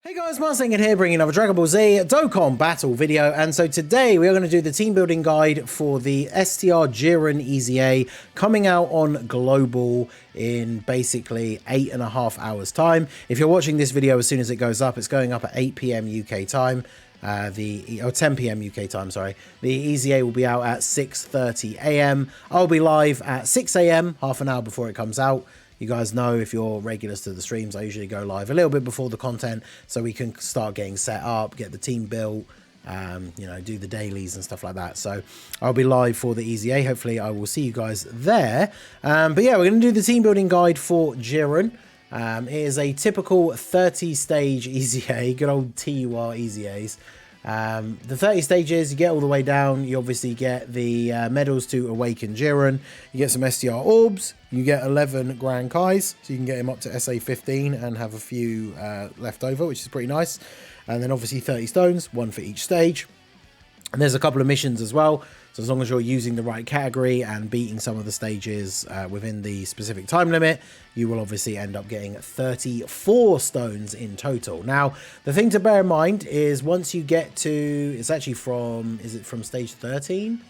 Hey guys, Marsinger here, bringing another Dragon Ball Z Dokkan battle video, and so today we are going to do the team building guide for the STR JIREN EZA, coming out on global in basically 8.5 hours time. If you're watching this video as soon as it goes up, it's going up at 8 PM UK time, 10 PM UK time, sorry. The EZA will be out at 6:30 AM. I'll be live at 6 AM, half an hour before it comes out. You guys know, if you're regulars to the streams, I usually go live a little bit before the content so we can start getting set up, get the team built, you know, do the dailies and stuff like that. So I'll be live for the EZA. Hopefully I will see you guys there. But yeah, we're going to do the team building guide for Jiren. It is a typical 30-stage EZA, good old TUR EZAs. The 30 stages, you get all the way down, you obviously get the medals to awaken Jiren, you get some STR orbs, you get 11 Grand Kais, so you can get him up to SA 15 and have a few left over, which is pretty nice. And then obviously 30 stones, one for each stage. And there's a couple of missions as well, so as long as you're using the right category and beating some of the stages within the specific time limit, you will obviously end up getting 34 stones in total. Now, the thing to bear in mind is once you get to, it's actually from, is it from stage 13?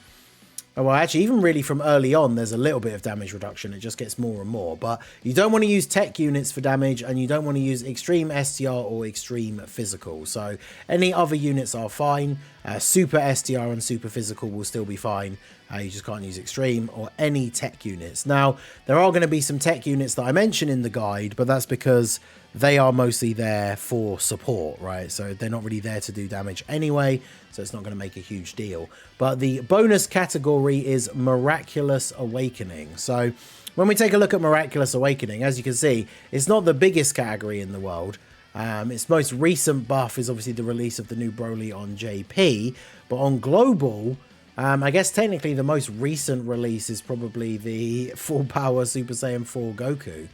Oh, well, actually, even really from early on, there's a little bit of damage reduction. It just gets more and more. But you don't want to use tech units for damage, and you don't want to use extreme STR or extreme physical. So any other units are fine. Super STR and super physical will still be fine. You just can't use extreme or any tech units. Now, there are going to be some tech units that I mention in the guide, but that's because they are mostly there for support, right? So they're not really there to do damage anyway, so it's not going to make a huge deal. But the bonus category is Miraculous Awakening. So when we take a look at Miraculous Awakening, as you can see, it's not the biggest category in the world. Its most recent buff is obviously the release of the new Broly on JP, but on global, I guess technically the most recent release is probably the full power Super Saiyan 4 Goku.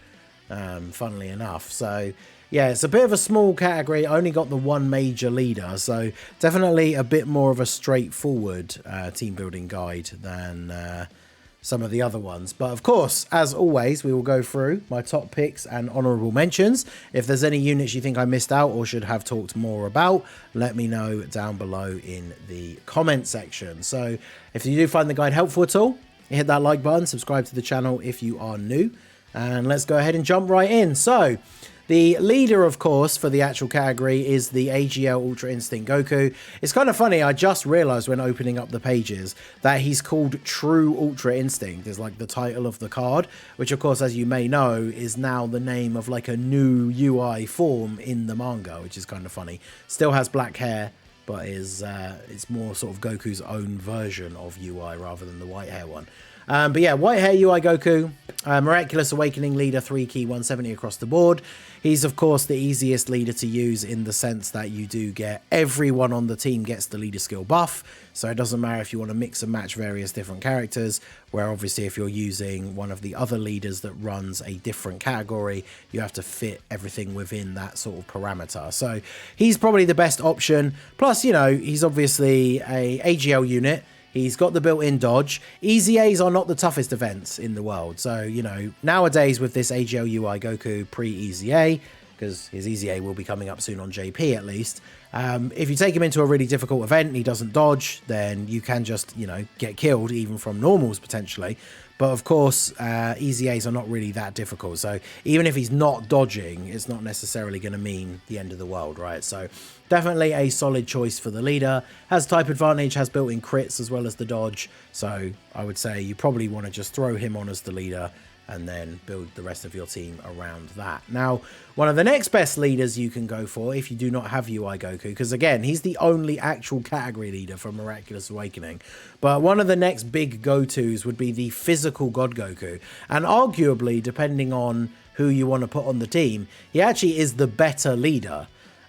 Funnily enough. So yeah, it's a bit of a small category. I only got the one major leader, so definitely a bit more of a straightforward team building guide than some of the other ones. But of course, as always, we will go through my top picks and honorable mentions. If there's any units you think I missed out or should have talked more about, let me know down below in the comment section. So if you do find the guide helpful at all, hit that like button, subscribe to the channel if you are new. And let's go ahead and jump right in. So, the leader, of course, for the actual category is the AGL Ultra Instinct Goku. It's kind of funny, I just realized when opening up the pages that he's called True Ultra Instinct, is like the title of the card, which of course, as you may know, is now the name of like a new UI form in the manga, which is kind of funny. Still has black hair, but it's more sort of Goku's own version of UI rather than the white hair one. But yeah, white hair UI Goku, Miraculous Awakening leader, 3 key 170 across the board. He's of course the easiest leader to use in the sense that you do get everyone on the team gets the leader skill buff. So it doesn't matter if you want to mix and match various different characters, where obviously if you're using one of the other leaders that runs a different category, you have to fit everything within that sort of parameter. So he's probably the best option. Plus, you know, he's obviously a AGL unit. He's got the built-in dodge. EZAs are not the toughest events in the world. So, you know, nowadays with this AGL UI Goku pre-EZA, because his EZA will be coming up soon on JP at least, if you take him into a really difficult event and he doesn't dodge, then you can just, you know, get killed even from normals potentially. But of course, EZAs are not really that difficult. So even if he's not dodging, it's not necessarily going to mean the end of the world, right? So definitely a solid choice for the leader. Has type advantage, has built-in crits as well as the dodge. So I would say you probably want to just throw him on as the leader and then build the rest of your team around that. Now, one of the next best leaders you can go for if you do not have UI Goku, because again, he's the only actual category leader for Miraculous Awakening, but one of the next big go-tos would be the Physical God Goku, and arguably, depending on who you want to put on the team, he actually is the better leader.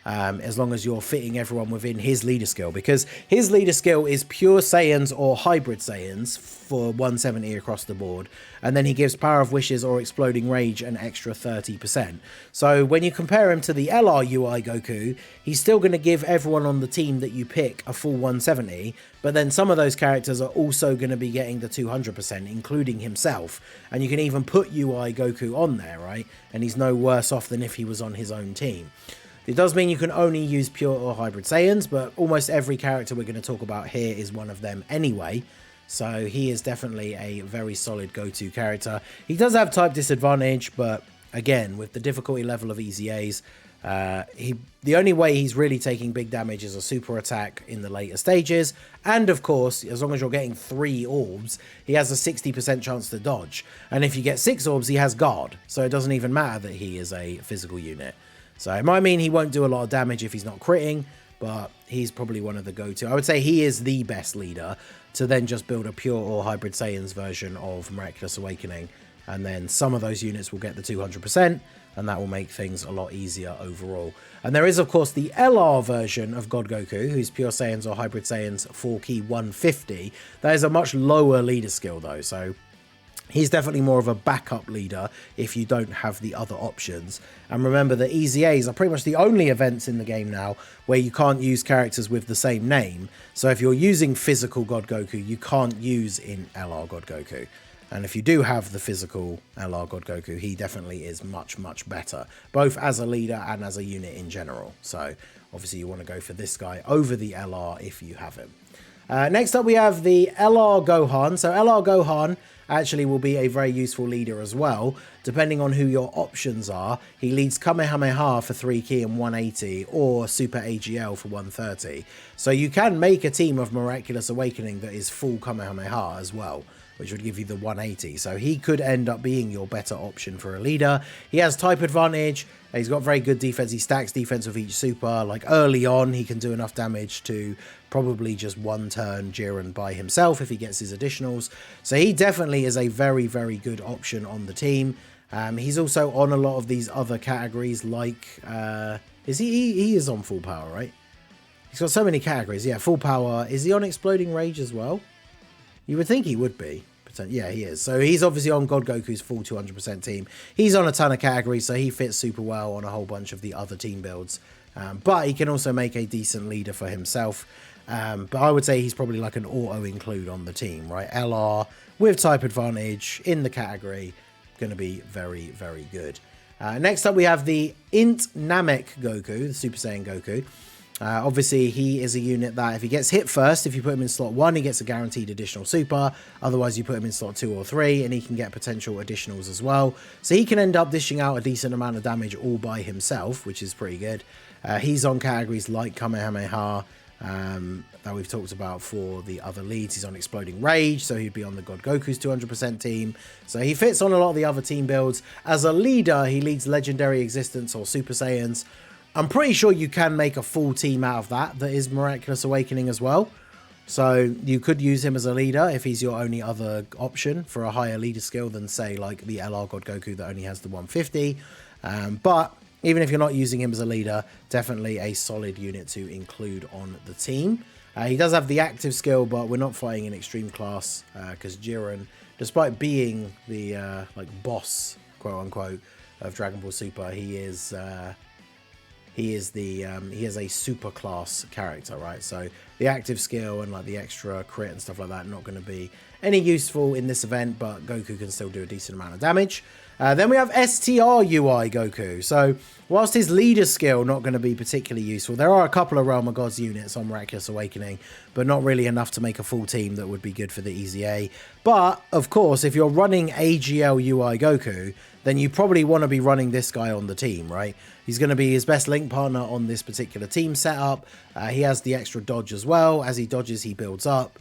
As long as you're fitting everyone within his leader skill, because his leader skill is pure Saiyans or hybrid Saiyans for 170 across the board, and then he gives Power of Wishes or Exploding Rage an extra 30%. So when you compare him to the LR UI Goku, he's still going to give everyone on the team that you pick a full 170, but then some of those characters are also going to be getting the 200%, including himself, and you can even put UI Goku on there, right? And he's no worse off than if he was on his own team. It does mean you can only use pure or hybrid Saiyans, but almost every character we're going to talk about here is one of them anyway. So he is definitely a very solid go-to character. He does have type disadvantage, but again, with the difficulty level of EZAs, the only way he's really taking big damage is a super attack in the later stages. And of course, as long as you're getting 3 orbs, he has a 60% chance to dodge. And if you get 6 orbs, he has guard. So it doesn't even matter that he is a physical unit. So it might mean he won't do a lot of damage if he's not critting, but he's probably one of the go-to. I would say he is the best leader to then just build a pure or hybrid Saiyans version of Miraculous Awakening. And then some of those units will get the 200%, and that will make things a lot easier overall. And there is, of course, the LR version of God Goku, who's Pure Saiyans or Hybrid Saiyans 4 key 150. That is a much lower leader skill, though, so he's definitely more of a backup leader if you don't have the other options. And remember that EZAs are pretty much the only events in the game now where you can't use characters with the same name. So if you're using physical God Goku, you can't use in LR God Goku. And if you do have the physical LR God Goku, he definitely is much, much better, both as a leader and as a unit in general. So obviously you want to go for this guy over the LR if you have him. Next up, we have the LR Gohan. So LR Gohan actually will be a very useful leader as well, depending on who your options are. He leads Kamehameha for 3 key and 180, or Super AGL for 130. So you can make a team of Miraculous Awakening that is full Kamehameha as well, which would give you the 180. So he could end up being your better option for a leader. He has type advantage. He's got very good defense. He stacks defense with each super. Like early on, he can do enough damage to probably just one turn Jiren by himself if he gets his additionals. So he definitely is a very, very good option on the team. He's also on a lot of these other categories, like he is on full power, right? He's got so many categories. Yeah, full power. Is he on Exploding Rage as well? You would think he would be. Yeah, he is. So he's obviously on God Goku's full 200% team. He's on a ton of categories, so he fits super well on a whole bunch of the other team builds. But he can also make a decent leader for himself. But I would say he's probably like an auto-include on the team, right? LR with type advantage in the category. Going to be very, very good. Next up, we have the Int Namek Goku, the Super Saiyan Goku. Obviously, he is a unit that if he gets hit first, if you put him in slot 1, he gets a guaranteed additional super. Otherwise, you put him in slot 2 or 3, and he can get potential additionals as well. So he can end up dishing out a decent amount of damage all by himself, which is pretty good. He's on categories like Kamehameha, that we've talked about for the other leads. He's on Exploding Rage, so he'd be on the God Goku's 200% team. So he fits on a lot of the other team builds. As a leader, he leads Legendary Existence or Super Saiyans. I'm pretty sure you can make a full team out of that is Miraculous Awakening as well. So you could use him as a leader if he's your only other option for a higher leader skill than, say, like the LR God Goku that only has the 150. But even if you're not using him as a leader, definitely a solid unit to include on the team. He does have the active skill, but we're not fighting in extreme class because Jiren, despite being the like boss, quote unquote, of Dragon Ball Super, he is he has a super class character, right? So the active skill and like the extra crit and stuff like that not going to be any useful in this event, but Goku can still do a decent amount of damage. Then we have STR UI Goku. So whilst his leader skill not going to be particularly useful, there are a couple of Realm of Gods units on Miraculous Awakening, but not really enough to make a full team that would be good for the EZA. But of course, if you're running AGL UI Goku, then you probably want to be running this guy on the team, right? He's going to be his best link partner on this particular team setup. He has the extra dodge as well. As he dodges, he builds up.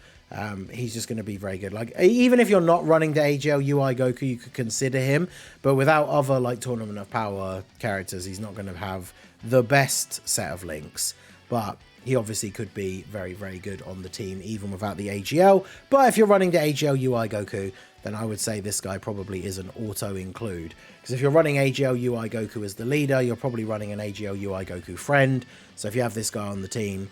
He's just going to be very good. Like, even if you're not running the AGL UI Goku, you could consider him, but without other like Tournament of Power characters, he's not going to have the best set of links. But he obviously could be very, very good on the team, even without the AGL. But if you're running the AGL UI Goku, then I would say this guy probably is an auto-include. Because if you're running AGL UI Goku as the leader, you're probably running an AGL UI Goku friend. So if you have this guy on the team,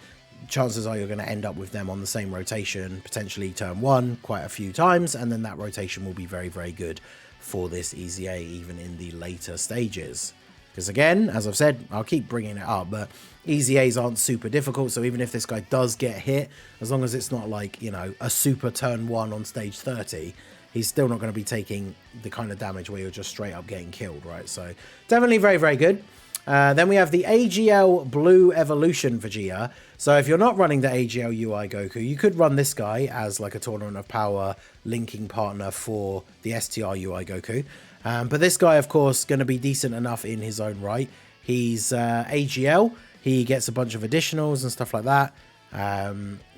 chances are you're going to end up with them on the same rotation, potentially turn 1 quite a few times, and then that rotation will be very, very good for this EZA, even in the later stages. Because again, as I've said, I'll keep bringing it up, but EZAs aren't super difficult, so even if this guy does get hit, as long as it's not like, you know, a super turn 1 on stage 30, he's still not going to be taking the kind of damage where you're just straight up getting killed, right? So definitely very, very good. Then we have the AGL Blue Evolution Vegeta. So if you're not running the AGL UI Goku, you could run this guy as like a Tournament of Power linking partner for the STR UI Goku. But this guy, of course, going to be decent enough in his own right. He's AGL. He gets a bunch of additionals and stuff like that.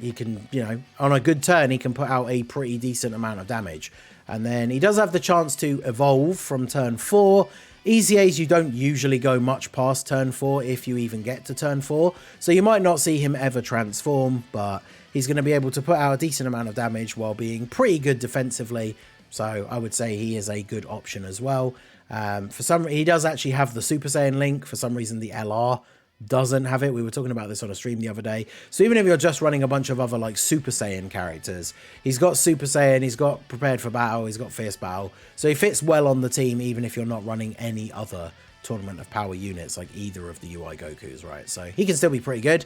He can, you know, on a good turn, he can put out a pretty decent amount of damage. And then he does have the chance to evolve from turn 4. EZAs, you don't usually go much past turn 4 if you even get to turn 4. So you might not see him ever transform, but he's going to be able to put out a decent amount of damage while being pretty good defensively. So I would say he is a good option as well. He does actually have the Super Saiyan link. For some reason, the LR doesn't have it. We were talking about this on a stream the other day. So even if you're just running a bunch of other like Super Saiyan characters, he's got Super Saiyan, he's got Prepared for Battle, he's got Fierce Battle. So he fits well on the team even if you're not running any other Tournament of Power units like either of the UI Gokus, right? So he can still be pretty good.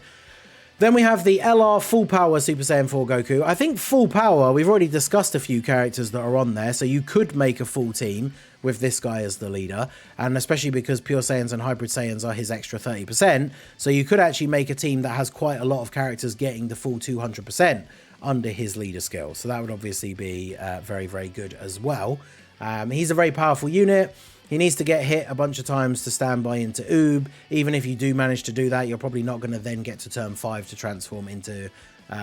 Then we have the LR Full Power Super Saiyan 4 Goku. I think Full Power, we've already discussed a few characters that are on there, so you could make a full team with this guy as the leader, and especially because Pure Saiyans and Hybrid Saiyans are his extra 30%, so you could actually make a team that has quite a lot of characters getting the full 200% under his leader skill, so that would obviously be very, very good as well. He's a very powerful unit. He needs to get hit a bunch of times to stand by into Oob. Even if you do manage to do that, you're probably not going to then get to turn 5 to transform into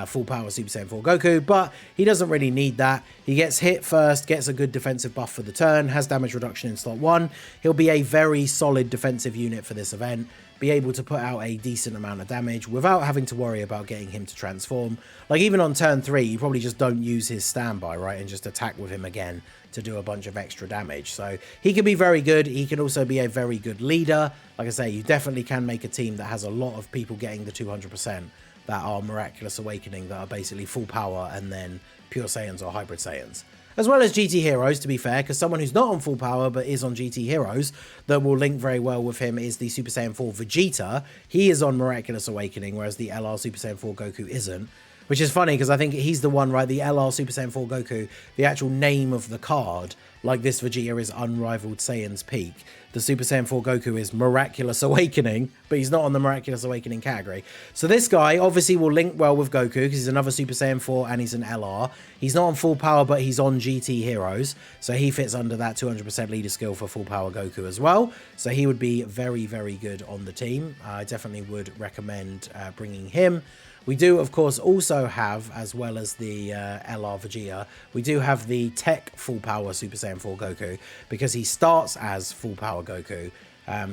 Full Power Super Saiyan 4 Goku, but he doesn't really need that. He gets hit first, gets a good defensive buff for the turn, has damage reduction in slot 1. He'll be a very solid defensive unit for this event, be able to put out a decent amount of damage without having to worry about getting him to transform. Like even on turn 3, you probably just don't use his standby, right, and just attack with him again to do a bunch of extra damage. So he can be very good. He can also be a very good leader. Like I say, you definitely can make a team that has a lot of people getting the 200% that are Miraculous Awakening, that are basically full power and then Pure Saiyans or Hybrid Saiyans. As well as GT Heroes, to be fair, because someone who's not on full power but is on GT Heroes that will link very well with him is the Super Saiyan 4 Vegeta. He is on Miraculous Awakening, whereas the LR Super Saiyan 4 Goku isn't. Which is funny because I think he's the one, right? The LR Super Saiyan 4 Goku, the actual name of the card, like this Vegeta is Unrivaled Saiyan's Peak. The Super Saiyan 4 Goku is Miraculous Awakening, but he's not on the Miraculous Awakening category. So this guy obviously will link well with Goku because he's another Super Saiyan 4 and he's an LR. He's not on full power, but he's on GT Heroes. So he fits under that 200% leader skill for full power Goku as well. So he would be very, very good on the team. I definitely would recommend bringing him. We do, of course, also have, as well as the LR Vegeta, we do have the Tech Full Power Super Saiyan 4 Goku, because he starts as Full Power Goku.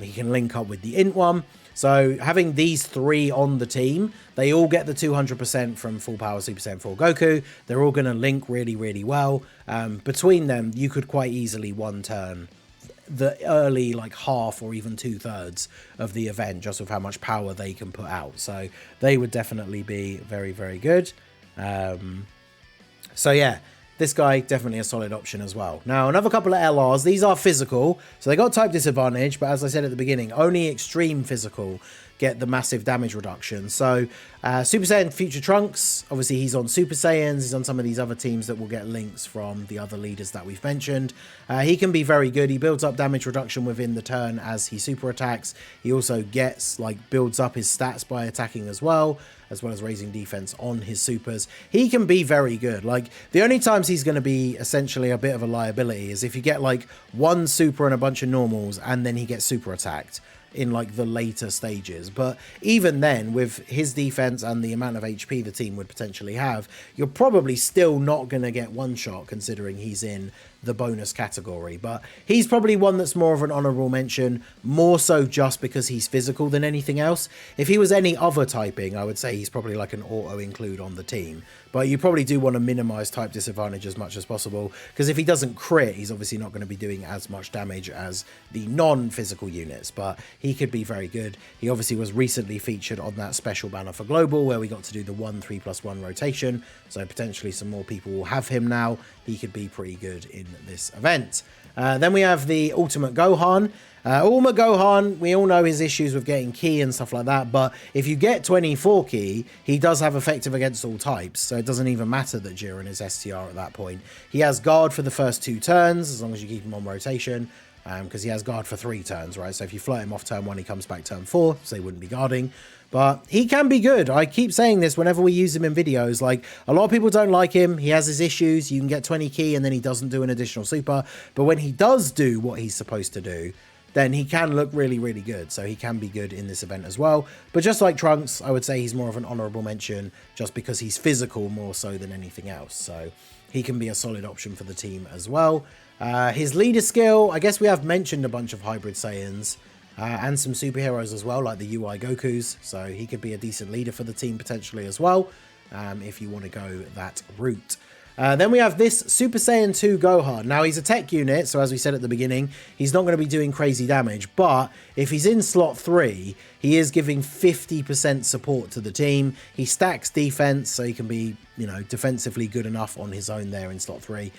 He can link up with the Int one. So having these three on the team, they all get the 200% from Full Power Super Saiyan 4 Goku. They're all going to link really, really well. Between them, you could quite easily one turn the early like half or even 2/3 of the event just with how much power they can put out, so they would definitely be very, very good. So yeah, this guy definitely a solid option as well. Now another couple of LRs, these are physical, so they got type disadvantage, but as I said at the beginning, only extreme physical get the massive damage reduction. So Super Saiyan Future Trunks, obviously he's on Super Saiyans, he's on some of these other teams that will get links from the other leaders that we've mentioned. He can be very good. He builds up damage reduction within the turn as he super attacks. He also gets builds up his stats by attacking as well as raising defense on his supers. He can be very good. Like the only times he's going to be essentially a bit of a liability is if you get like one super and a bunch of normals and then he gets super attacked in like the later stages. But even then, with his defense and the amount of HP the team would potentially have, you're probably still not going to get one shot considering he's in the bonus category. But he's probably one that's more of an honorable mention, more so just because he's physical than anything else. If he was any other typing, I would say he's probably like an auto include on the team. But you probably do want to minimize type disadvantage as much as possible, because if he doesn't crit, he's obviously not going to be doing as much damage as the non-physical units, but he could be very good. He obviously was recently featured on that special banner for Global where we got to do the 1-3+1 rotation, so potentially some more people will have him now. He could be pretty good in this event. Then we have the Ultimate Gohan. Ultimate Gohan, we all know his issues with getting ki and stuff like that, but if you get 24 ki, he does have effective against all types, so it doesn't even matter that Jiren is STR at that point. He has guard for the first 2 turns, as long as you keep him on rotation. because he has guard for 3 turns, right? So if you float him off turn 1, he comes back turn 4, so he wouldn't be guarding. But he can be good. I keep saying this whenever we use him in videos. Like, a lot of people don't like him. He has his issues. You can get 20 key and then he doesn't do an additional super. But when he does do what he's supposed to do, then he can look really, really good. So he can be good in this event as well. But just like Trunks, I would say he's more of an honorable mention just because he's physical more so than anything else. So he can be a solid option for the team as well. His leader skill, I guess we have mentioned a bunch of hybrid Saiyans and some superheroes as well, like the UI Gokus. So he could be a decent leader for the team potentially as well, if you want to go that route. Then we have this Super Saiyan 2 Gohan. Now, he's a tech unit, so as we said at the beginning, he's not going to be doing crazy damage, but if he's in slot 3, he is giving 50% support to the team. He stacks defense, so he can be, you know, defensively good enough on his own there in slot 3.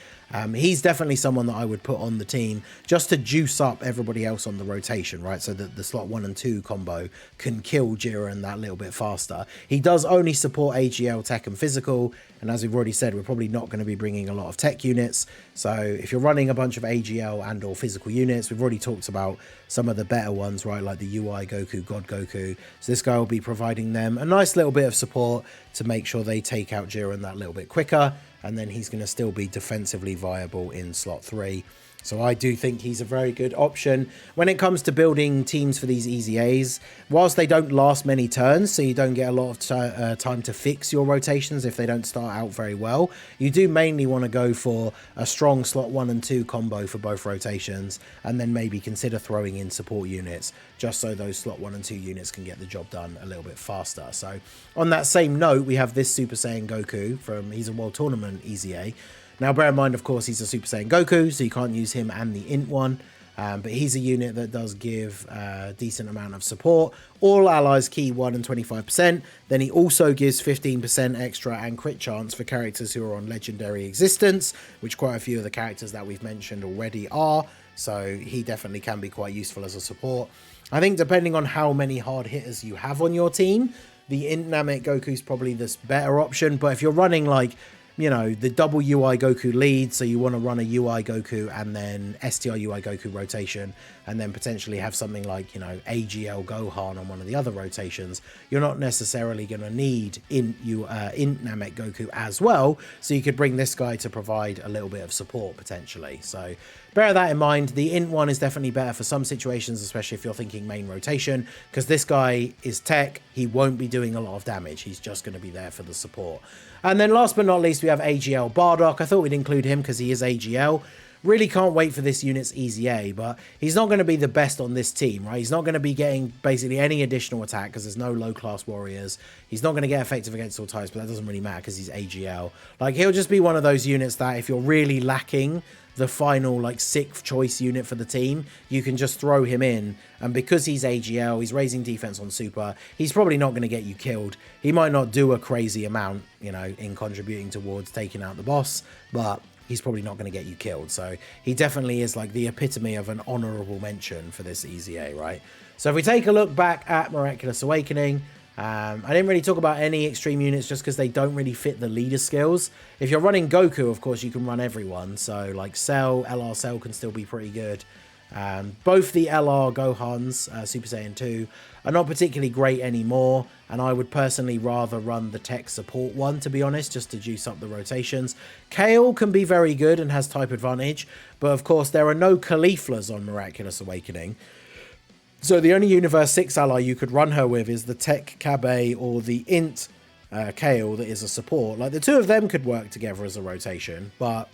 He's definitely someone that I would put on the team just to juice up everybody else on the rotation, right? So that the slot 1 and 2 combo can kill Jiren that little bit faster. He does only support AGL, tech, and physical. And as we've already said, we're probably not going to be bringing a lot of tech units. So if you're running a bunch of AGL and or physical units, we've already talked about some of the better ones, right? Like the UI Goku, God Goku. So this guy will be providing them a nice little bit of support to make sure they take out Jiren that little bit quicker. And then he's going to still be defensively viable in slot 3. So I do think he's a very good option. When it comes to building teams for these EZAs, whilst they don't last many turns, so you don't get a lot of time to fix your rotations if they don't start out very well, you do mainly want to go for a strong slot 1 and 2 combo for both rotations, and then maybe consider throwing in support units, just so those slot 1 and 2 units can get the job done a little bit faster. So on that same note, we have this Super Saiyan Goku he's a World Tournament EZA. Now, bear in mind, of course, he's a Super Saiyan Goku, so you can't use him and the Int one. But he's a unit that does give a decent amount of support. All allies key 1 and 25%. Then he also gives 15% extra and crit chance for characters who are on legendary existence, which quite a few of the characters that we've mentioned already are. So he definitely can be quite useful as a support. I think depending on how many hard hitters you have on your team, the Int Namek Goku is probably the better option. But if you're running like, you know, the double UI Goku lead, so you want to run a UI Goku and then STR UI Goku rotation, and then potentially have something like, you know, AGL Gohan on one of the other rotations, you're not necessarily going to need Int Namek Goku as well, so you could bring this guy to provide a little bit of support potentially. So bear that in mind. The Int one is definitely better for some situations, especially if you're thinking main rotation, because this guy is tech. He won't be doing a lot of damage. He's just going to be there for the support. And then last but not least, we have AGL Bardock. I thought we'd include him because he is AGL. Really can't wait for this unit's EZA, but he's not going to be the best on this team, right? He's not going to be getting basically any additional attack because there's no low-class warriors. He's not going to get effective against all types, but that doesn't really matter because he's AGL. Like, he'll just be one of those units that if you're really lacking the final, like, 6th choice unit for the team, you can just throw him in. And because he's AGL, he's raising defense on super, he's probably not going to get you killed. He might not do a crazy amount, you know, in contributing towards taking out the boss, but he's probably not going to get you killed. So he definitely is like the epitome of an honorable mention for this EZA, right? So if we take a look back at Miraculous Awakening, I didn't really talk about any extreme units just because they don't really fit the leader skills. If you're running Goku, of course, you can run everyone. So like Cell, LR Cell can still be pretty good. Both the LR Gohans, Super Saiyan 2, are not particularly great anymore, and I would personally rather run the tech support one, to be honest, just to juice up the rotations. Kale can be very good and has type advantage, but of course there are no Cauliflas on Miraculous Awakening. So the only Universe 6 ally you could run her with is the Tech Kabe or the Int Kale that is a support. Like, the two of them could work together as a rotation, but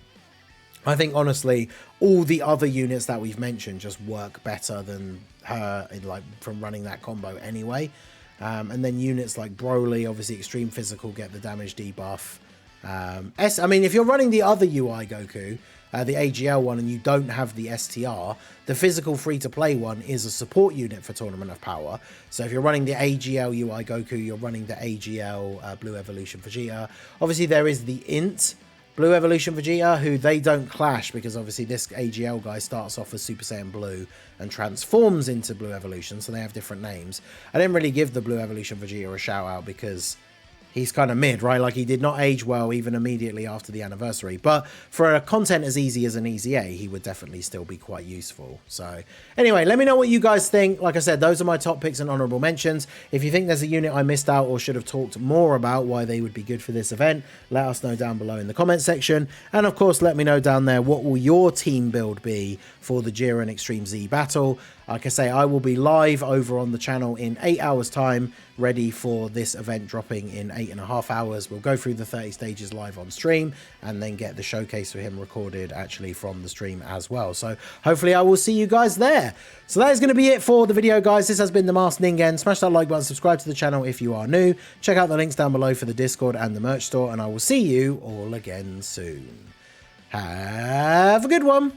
I think, honestly, all the other units that we've mentioned just work better than her, like, from running that combo anyway. And then units like Broly, obviously extreme physical, get the damage debuff. I mean, if you're running the other UI Goku, the AGL one, and you don't have the STR, the physical free-to-play one is a support unit for Tournament of Power. So if you're running the AGL UI Goku, you're running the AGL Blue Evolution Vegeta. Obviously, there is the Int Blue Evolution Vegeta, who they don't clash because obviously this AGL guy starts off as Super Saiyan Blue and transforms into Blue Evolution, so they have different names. I didn't really give the Blue Evolution Vegeta a shout out because he's kind of mid, right? Like, he did not age well even immediately after the anniversary. But for a content as easy as an Easy A, he would definitely still be quite useful. So anyway, let me know what you guys think. Like I said, those are my top picks and honorable mentions. If you think there's a unit I missed out or should have talked more about why they would be good for this event, let us know down below in the comment section. And of course, let me know down there, what will your team build be for the Jiren Extreme Z battle? Like I say, I will be live over on the channel in 8 hours time, ready for this event dropping in 8.5 hours. We'll go through the 30 stages live on stream and then get the showcase for him recorded actually from the stream as well. So hopefully I will see you guys there. So that is going to be it for the video, guys. This has been the Masked Ningen. Smash that like button, subscribe to the channel if you are new. Check out the links down below for the Discord and the merch store, and I will see you all again soon. Have a good one.